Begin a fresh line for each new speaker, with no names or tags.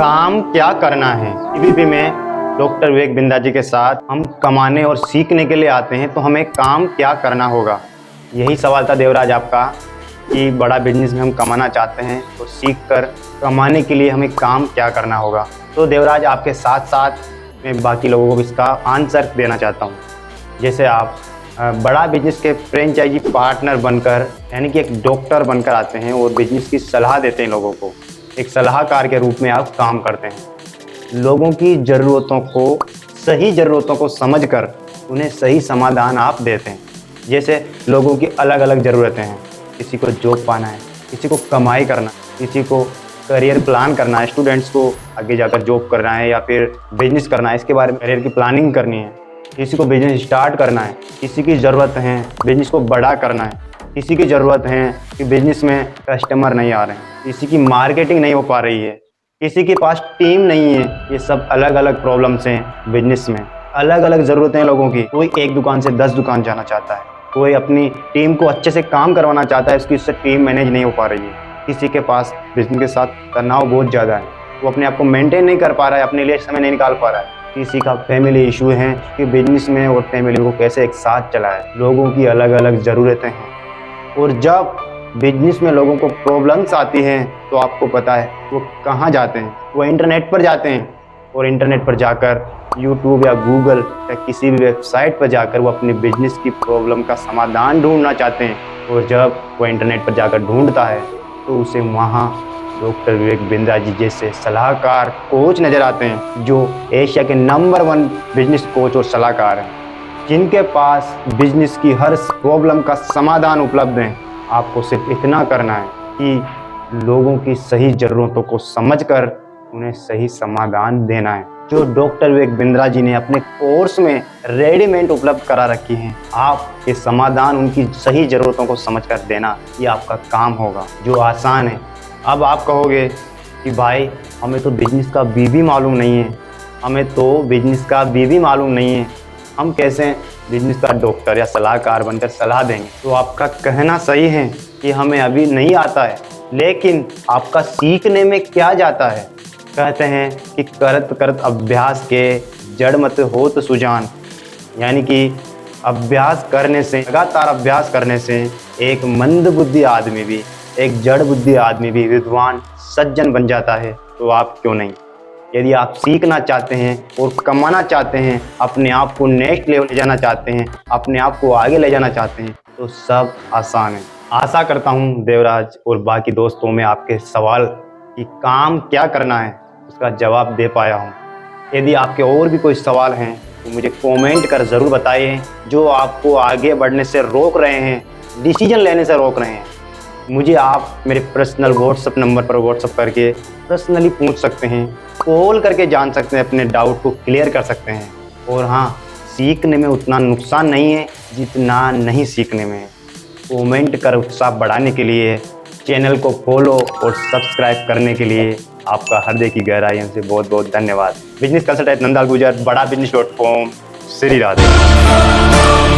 काम क्या करना है। ईबीपी में डॉक्टर विवेक बिंद्रा जी के साथ हम कमाने और सीखने के लिए आते हैं, तो हमें काम क्या करना होगा। यही सवाल था देवराज आपका कि बड़ा बिजनेस में हम कमाना चाहते हैं और सीख कर कमाने के लिए हमें काम क्या करना होगा। तो देवराज आपके साथ साथ मैं बाकी लोगों को भी इसका आंसर देना चाहता हूँ। जैसे आप बड़ा बिजनेस के फ्रेंचाइजी पार्टनर बनकर यानी कि एक डॉक्टर बनकर आते हैं और बिजनेस की सलाह देते हैं लोगों को, एक सलाहकार के रूप में आप काम करते हैं। लोगों की सही ज़रूरतों को समझकर उन्हें सही समाधान आप देते हैं। जैसे लोगों की अलग अलग ज़रूरतें हैं, किसी को जॉब पाना है, किसी को कमाई करना, किसी को करियर प्लान करना है, स्टूडेंट्स को आगे जाकर जॉब करना है या फिर बिजनेस करना है, इसके बारे में करियर की प्लानिंग करनी है, किसी को बिजनेस स्टार्ट करना है, किसी की ज़रूरत है बिजनेस को बड़ा करना है, किसी की ज़रूरत है कि बिजनेस में कस्टमर नहीं आ रहे हैं, किसी की मार्केटिंग नहीं हो पा रही है, किसी के पास टीम नहीं है। ये सब अलग अलग प्रॉब्लम्स हैं बिजनेस में, अलग अलग ज़रूरतें हैं लोगों की। कोई एक दुकान से 10 दुकान जाना चाहता है, कोई अपनी टीम को अच्छे से काम करवाना चाहता है, उसकी उससे टीम मैनेज नहीं हो पा रही है। किसी के पास बिजनेस के साथ तनाव बहुत ज़्यादा है, वो अपने आप को मेंटेन नहीं कर पा रहा है, अपने लिए समय नहीं निकाल पा रहा है। किसी का फैमिली इशू है कि बिजनेस में और फैमिली को कैसे एक साथ चलाए। लोगों की अलग अलग ज़रूरतें हैं और जब बिजनेस में लोगों को प्रॉब्लम्स आती हैं तो आपको पता है वो कहाँ जाते हैं, वो इंटरनेट पर जाते हैं और इंटरनेट पर जाकर यूट्यूब या गूगल या किसी भी वेबसाइट पर जाकर वो अपनी बिजनेस की प्रॉब्लम का समाधान ढूंढना चाहते हैं। और जब वो इंटरनेट पर जाकर ढूंढता है तो उसे वहाँ डॉक्टर विवेक बिंद्रा जी जैसे सलाहकार कोच नज़र आते हैं, जो एशिया के नंबर 1 बिजनेस कोच और सलाहकार हैं, जिनके पास बिजनेस की हर प्रॉब्लम का समाधान उपलब्ध है। आपको सिर्फ इतना करना है कि लोगों की सही ज़रूरतों को समझकर उन्हें सही समाधान देना है, जो डॉक्टर विवेक बिंद्रा जी ने अपने कोर्स में रेडीमेड उपलब्ध करा रखी हैं। आपके समाधान उनकी सही ज़रूरतों को समझकर देना, ये आपका काम होगा, जो आसान है। अब आप कहोगे कि भाई हमें तो बिजनेस का बीबी मालूम नहीं है, मालूम नहीं है, हम कैसे बिजनेस का डॉक्टर या सलाहकार बनकर सलाह देंगे। तो आपका कहना सही है कि हमें अभी नहीं आता है, लेकिन आपका सीखने में क्या जाता है। कहते हैं कि करत करत अभ्यास के जड़ मत होत सुजान, यानी कि अभ्यास करने से, लगातार अभ्यास करने से एक मंद बुद्धि आदमी भी, एक जड़ बुद्धि आदमी भी विद्वान सज्जन बन जाता है। तो आप क्यों नहीं। यदि आप सीखना चाहते हैं और कमाना चाहते हैं, अपने आप को नेक्स्ट लेवल ले जाना चाहते हैं, अपने आप को आगे ले जाना चाहते हैं, तो सब आसान है। आशा करता हूं देवराज और बाकी दोस्तों में आपके सवाल कि काम क्या करना है उसका जवाब दे पाया हूं। यदि आपके और भी कोई सवाल हैं तो मुझे कमेंट कर ज़रूर बताइए, जो आपको आगे बढ़ने से रोक रहे हैं, डिसीजन लेने से रोक रहे हैं। मुझे आप मेरे पर्सनल व्हाट्सएप नंबर पर व्हाट्सएप करके पर्सनली पूछ सकते हैं, कॉल करके जान सकते हैं, अपने डाउट को क्लियर कर सकते हैं। और हाँ, सीखने में उतना नुकसान नहीं है जितना नहीं सीखने में है। कमेंट कर उत्साह बढ़ाने के लिए, चैनल को फॉलो और सब्सक्राइब करने के लिए आपका हृदय की गहराइयों से बहुत बहुत धन्यवाद। बिजनेस कंसल्टेंट नंदा गुजर, बड़ा बिजनेस.com। श्री राधे।